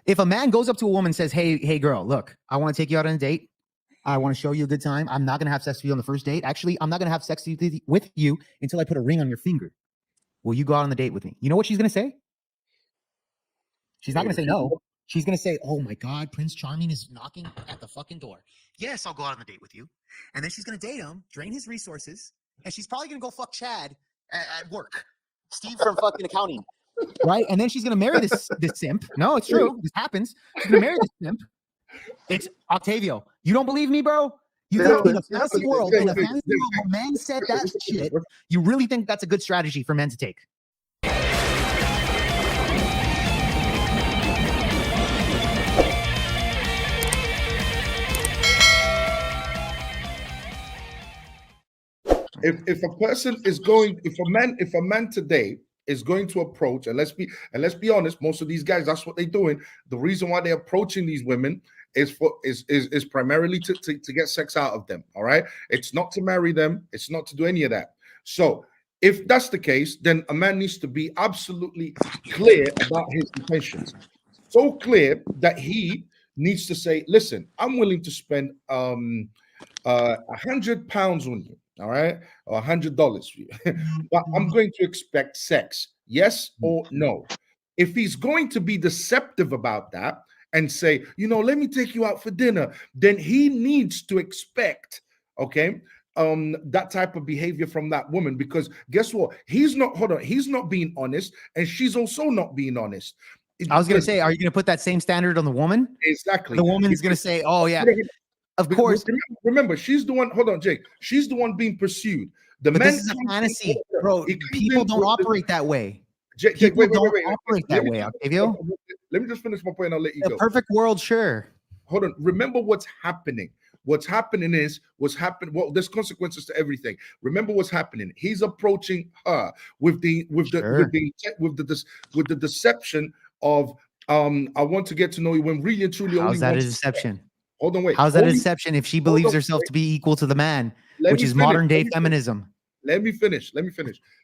If a man goes up to a woman and says, hey, girl, look, I want to take you out on a date. I want to show you a good time. I'm not going to have sex with you on the first date. Actually, I'm not going to have sex with you until I put a ring on your finger. Will you go out on the date with me? You know what she's going to say? She's not going to say no. She's going to say, oh my God, Prince Charming is knocking at the fucking door. Yes, I'll go out on the date with you. And then she's going to date him, drain his resources, and she's probably going to go fuck Chad at work. Steve from fucking accounting. Right? And then she's going to marry this simp. No, it's true. This happens. She's going to marry this simp. It's Octavio. You don't believe me, bro? You think in a fantasy world, where men said that shit, you really think that's a good strategy for men to take? If a person is going, if a man today is going to approach, and let's be honest, most of these guys, that's what they're doing. The reason why they're approaching these women is primarily to get sex out of them. All right, it's not to marry them, it's not to do any of that. So if that's the case, then a man needs to be absolutely clear about his intentions. So clear that he needs to say, listen, I'm willing to spend £100 on you. All right, or $100 for you, but I'm going to expect sex, yes or no. If he's going to be deceptive about that and say, let me take you out for dinner, then he needs to expect, okay, that type of behavior from that woman, because guess what? He's not being honest, and she's also not being honest. I was going to say, are you going to put that same standard on the woman? Exactly. The woman is going to say, oh yeah. Of course. Remember, she's the one. Hold on, Jake. She's the one being pursued. But this is a fantasy, bro. People don't operate that way. Jake, wait. Operate that way, Octavio. Let me just finish my point. I'll let you go. A perfect world, sure. Hold on. Remember what's happening. What's happening. Well, there's consequences to everything. Remember what's happening. He's approaching her with the deception of I want to get to know you, when really and truly. How's that a deception? Hold on, wait. How's that a deception if she believes herself to be equal to the man, which is modern day feminism? Let me finish.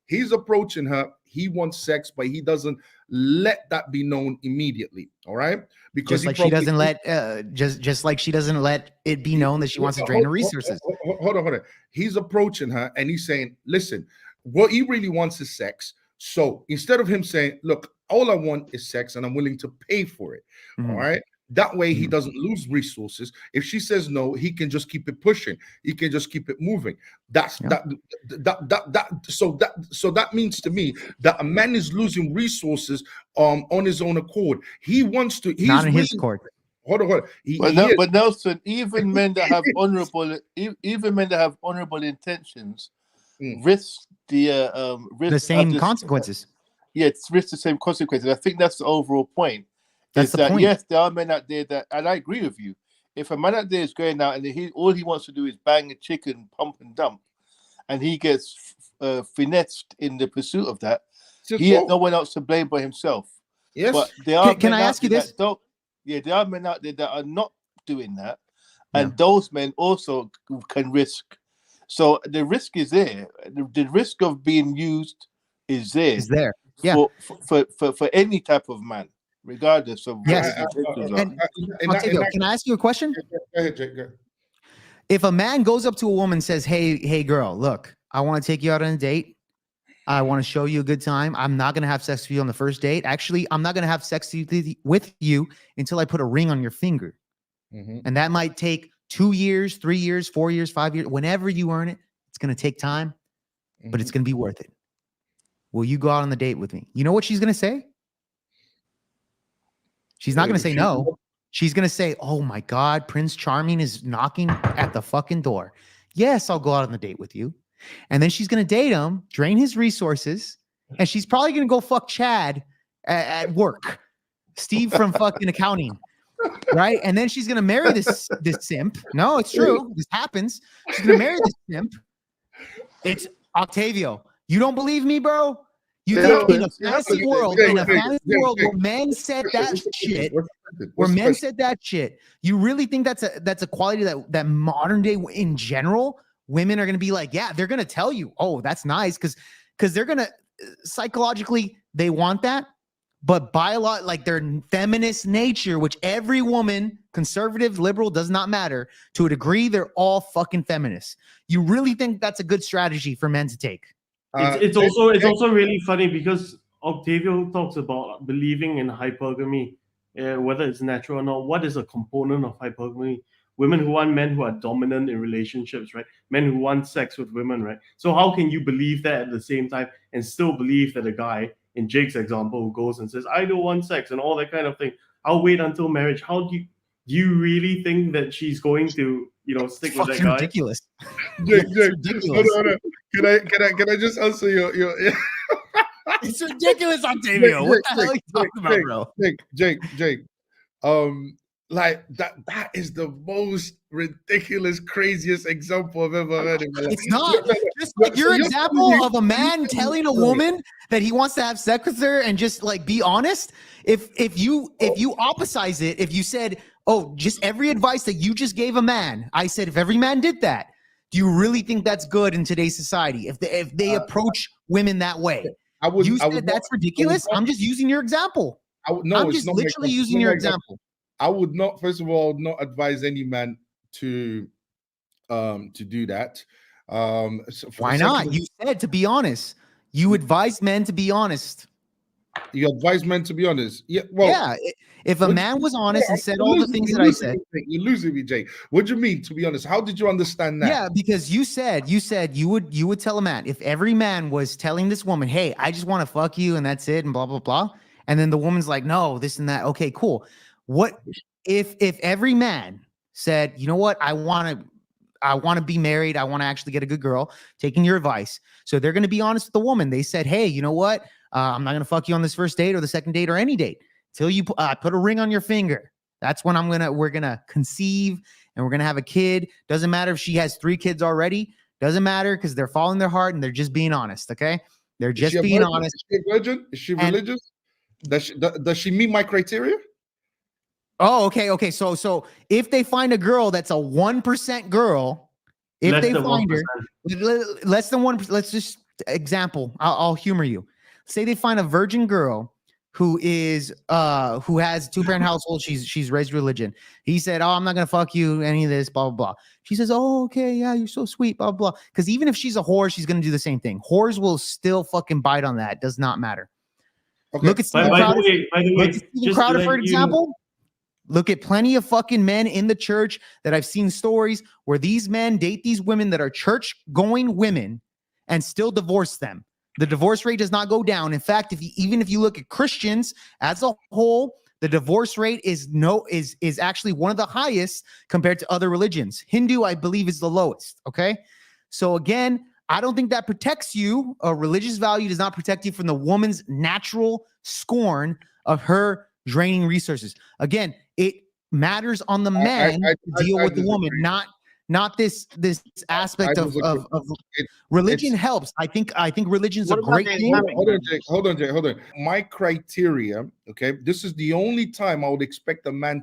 He's approaching her. He wants sex, but he doesn't let that be known immediately. All right, because she doesn't let just like she doesn't let it be known that she wants to drain her resources. Hold on. He's approaching her and he's saying, "Listen, what he really wants is sex." So instead of him saying, "Look, all I want is sex, and I'm willing to pay for it," all right. That way he doesn't lose resources. If she says no, he can just keep it pushing. He can just keep it moving. So that means to me that a man is losing resources on his own accord. He wants to. He's not in his court. Hold on. But Nelson, even men that have honorable intentions risk the same consequences. Yeah, it's risk the same consequences. I think that's the overall point. That's the point. Yes, there are men out there that, and I agree with you. If a man out there is going out and all he wants to do is bang a chicken, pump and dump, and he gets finessed in the pursuit of that, he has no one else to blame but himself. Yes. But there are can I ask you this? There are men out there that are not doing that, and those men also can risk. So the risk is there. The risk of being used is there. Is there? Yeah. For any type of man. Regardless of Octavio, can I ask you a question? Go ahead, Jake. If a man goes up to a woman and says, hey girl, look, I want to take you out on a date. I want to show you a good time. I'm not going to have sex with you on the first date. Actually, I'm not going to have sex with you until I put a ring on your finger. And that might take 2 years, 3 years, 4 years, 5 years. Whenever you earn it, it's going to take time, but it's going to be worth it. Will you go out on the date with me? You know what she's going to say? She's not going to say no. She's going to say, oh my God, Prince Charming is knocking at the fucking door. Yes, I'll go out on the date with you. And then she's going to date him, drain his resources, and she's probably going to go fuck Chad at work. Steve from fucking accounting. Right? And then she's going to marry this simp. No, it's true. This happens. She's going to marry this simp. It's Octavio. You don't believe me, bro? You think in a fantasy world, where men said that shit, you really think that's a quality that modern day in general, women are going to be like, yeah, they're going to tell you, oh, that's nice, because they're going to psychologically, they want that, but like their feminist nature, which every woman, conservative, liberal, does not matter. To a degree, they're all fucking feminists. You really think that's a good strategy for men to take? It's also really funny because Octavio talks about believing in hypergamy, whether it's natural or not. What is a component of hypergamy? Women who want men who are dominant in relationships, right? Men who want sex with women, right? So how can you believe that at the same time and still believe that a guy, in Jake's example, who goes and says, I don't want sex and all that kind of thing, I'll wait until marriage. How do you really think that she's going to, stick with that guy? Ridiculous. Jake, ridiculous. Hold on. Can I just answer your It's ridiculous, Octavio. What the hell are you talking about, bro? Jake. Like that is the most ridiculous, craziest example I've ever heard in my life. It's not. Just like your example of a man telling a woman that he wants to have sex with her and just like be honest. If you opposize it, if you said, oh, just every advice that you just gave a man, I said, if every man did that, do you really think that's good in today's society? If they approach women that way, you said that's ridiculous. I'm just using your example. I'm just literally using your example. I would not, first of all, not advise any man to do that. Why not? You said to be honest. You advised men to be honest. You advise men to be honest. Yeah. Well, yeah. If a man was honest and said all the things that I said, you're losing me, Jay. What do you mean? To be honest, how did you understand that? Yeah, because you said you would tell a man, if every man was telling this woman, hey, I just want to fuck you and that's it and blah blah blah, and then the woman's like, no, this and that. Okay, cool. What if every man said, you know what, I want to be married, I want to actually get a good girl, taking your advice. So they're going to be honest with the woman. They said, hey, you know what, I'm not going to fuck you on this first date or the second date or any date till you put a ring on your finger. That's when we're gonna conceive and we're gonna have a kid. Doesn't matter if she has 3 kids already. Doesn't matter, because they're following their heart and they're just being honest. Okay, they're just being honest. Is she a virgin? Is she religious? Does she meet my criteria? Oh, okay. So if they find a girl that's a 1% girl, if they find her less than 1%, let's just example. I'll humor you. Say they find a virgin girl who has 2-parent household. She's raised religion. He said, oh, I'm not gonna fuck you, any of this, blah blah blah. She says, oh, okay, yeah, you're so sweet, blah blah. Because even if she's a whore, she's gonna do the same thing. Whores will still fucking bite on that. Does not matter. Okay. Look at Steven Crowder, for example. Look at plenty of fucking men in the church that I've seen stories where these men date these women that are church-going women and still divorce them. The divorce rate does not go down. In fact, even if you look at Christians as a whole, the divorce rate is actually one of the highest compared to other religions. Hindu, I believe, is the lowest. Okay, so again, I don't think that protects you. A religious value does not protect you from the woman's natural scorn of her draining resources. Again, it matters on the man to deal with the woman, not this aspect of religion helps. I think religion's a great thing. Hold on. My criteria, okay, this is the only time I would expect a man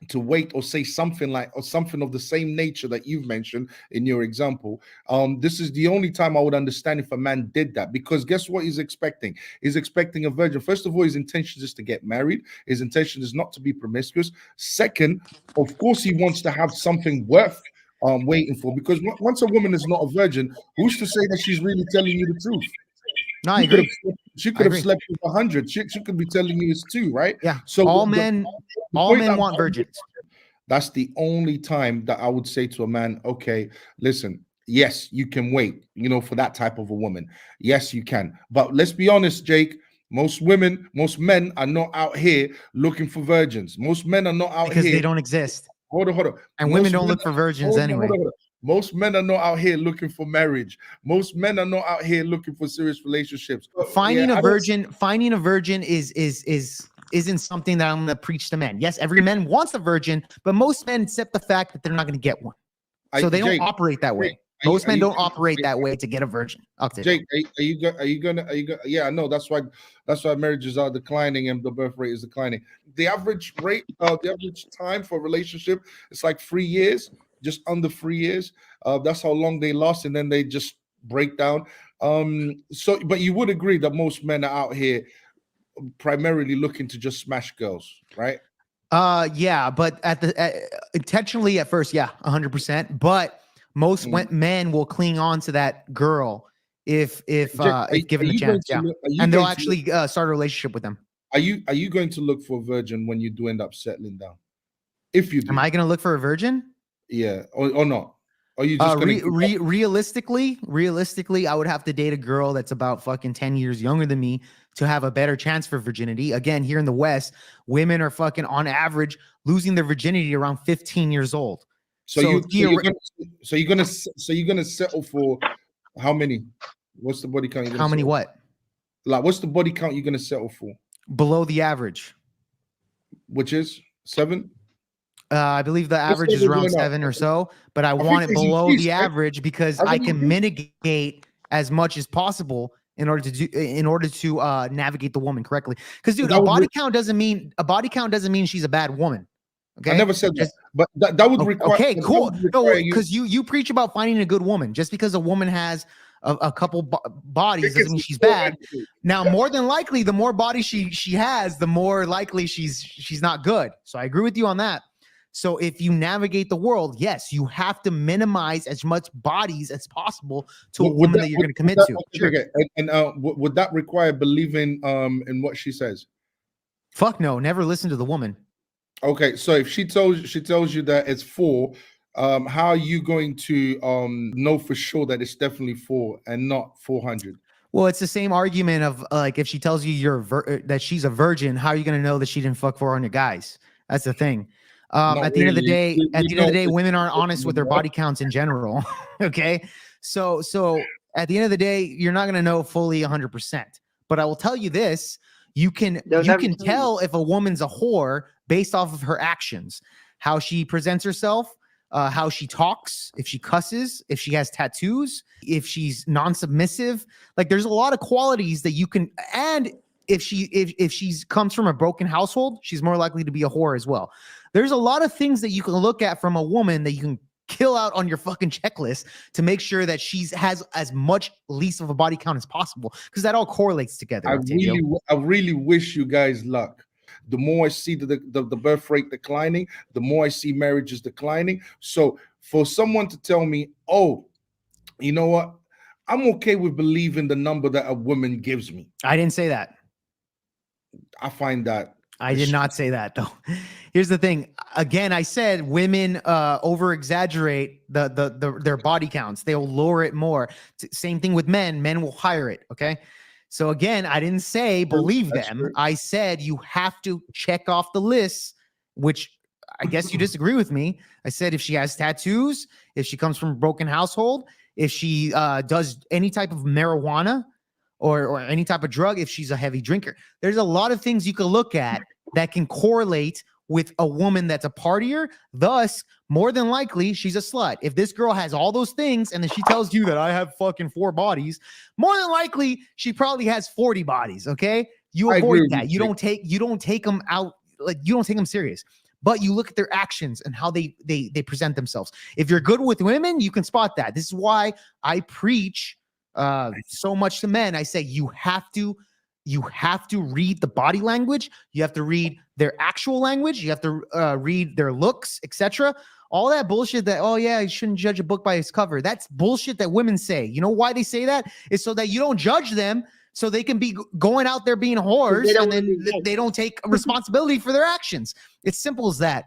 to wait or say something of the same nature that you've mentioned in your example. This is the only time I would understand if a man did that, because guess what he's expecting? He's expecting a virgin. First of all, his intention is to get married. His intention is not to be promiscuous. Second, of course, he wants to have something worth waiting for, because once a woman is not a virgin, who's to say that she's really telling you the truth? No, I agree. She could have slept with 100. She could be telling you it's 2, right? Yeah. So all men want virgins. That's the only time that I would say to a man, okay, listen, yes, you can wait, for that type of a woman. Yes, you can. But let's be honest, Jake, most men are not out here looking for virgins. Most men are not out here. Because they don't exist. Hold on. And women don't look for virgins anyway. Most men are not out here looking for marriage. Most men are not out here looking for serious relationships. Finding a virgin isn't something that I'm going to preach to men. Yes, every man wants a virgin, but most men accept the fact that they're not going to get one. So they don't operate that way. Most men don't operate that way to get a virgin. Jake, are you gonna? Yeah, I know. That's why marriages are declining and the birth rate is declining. The average rate, the average time for a relationship, it's like 3 years. Just under 3 years. That's how long they last, and then they just break down. But you would agree that most men are out here primarily looking to just smash girls, right? Yeah, but intentionally at first, yeah, 100%. But most men will cling on to that girl if given the chance, yeah, and they'll actually start a relationship with them. Are you going to look for a virgin when you do end up settling down? If you do, am I going to look for a virgin? Yeah, or not? Are you just realistically, I would have to date a girl that's about fucking 10 years younger than me to have a better chance for virginity. Again, here in the West, women are fucking on average losing their virginity around 15 years old. So you're gonna settle for how many? What's the body count? How many what? Like, what's the body count you're gonna settle for? Below the average. Which is 7? I believe the average is around 7 or so, but I want it below the average because I can mitigate as much as possible in order to navigate the woman correctly. Because dude, a body count doesn't mean she's a bad woman. Okay, I never said that, but that would require. Okay, cool. No, because you preach about finding a good woman. Just because a woman has a couple bodies doesn't mean she's bad. Now, more than likely, the more bodies she has, the more likely she's not good. So I agree with you on that. So if you navigate the world, yes, you have to minimize as much bodies as possible to a woman that you're going to commit to. Sure. And would that require believing in what she says? Fuck no, never listen to the woman. Okay, so if she tells you that it's 4, how are you going to know for sure that it's definitely 4 and not 400? Well, it's the same argument of like if she tells you that she's a virgin, how are you going to know that she didn't fuck 400 guys? That's the thing. At the end of the day, women aren't honest with their body counts in general. Okay. So at the end of the day, you're not going to know fully 100%, but I will tell you this. You can tell if a woman's a whore based off of her actions, how she presents herself, how she talks, if she cusses, if she has tattoos, if she's non-submissive. Like there's a lot of qualities that you can, and if she's comes from a broken household, she's more likely to be a whore as well. There's a lot of things that you can look at from a woman that you can kill out on your fucking checklist to make sure that she has as much least of a body count as possible, because that all correlates together. I really wish you guys luck. The more I see the birth rate declining, the more I see marriages declining. So for someone to tell me, oh, you know what, I'm okay with believing the number that a woman gives me. I didn't say that. I find that. I did not say that though. Here's the thing. Again, I said women over exaggerate their body counts. They'll lower it more. Same thing with men. Men will higher it. Okay. So again, I didn't say believe them. True. I said you have to check off the list, which I guess you disagree with me. I said if she has tattoos, if she comes from a broken household, if she does any type of marijuana or any type of drug, if she's a heavy drinker. There's a lot of things you can look at that can correlate with a woman that's a partier. Thus, more than likely, she's a slut. If this girl has all those things and then she tells you that I have fucking 4 bodies, more than likely, she probably has 40 bodies, okay? You avoid that. You don't take them out, like you don't take them serious. But you look at their actions and how they present themselves. If you're good with women, you can spot that. This is why I preach so much to men. I say you have to read the body language. You have to read their actual language. You have to read their looks, etc. All that bullshit that, oh yeah, you shouldn't judge a book by its cover. That's bullshit that women say. You know why they say that? It's so that you don't judge them, so they can be going out there being whores and then they don't take responsibility for their actions. It's simple as that.